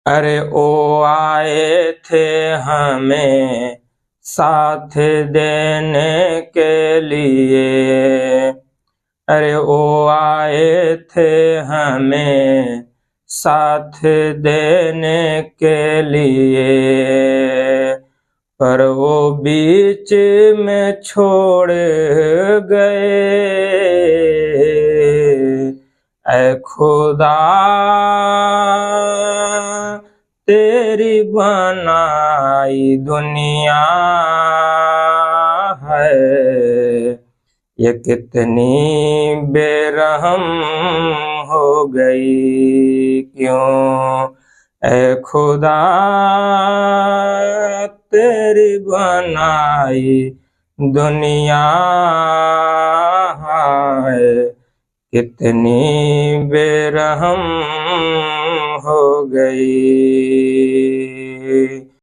अरे ओ आए थे हमें साथ देने के लिए, अरे ओ आए थे हमें साथ देने के लिए, पर वो बीच में छोड़ गए। ऐ खुदा तेरी बनाई दुनिया है, ये कितनी बेरहम हो गई क्यों। ऐ खुदा तेरी बनाई दुनिया है, कितनी बेरहम हो गई।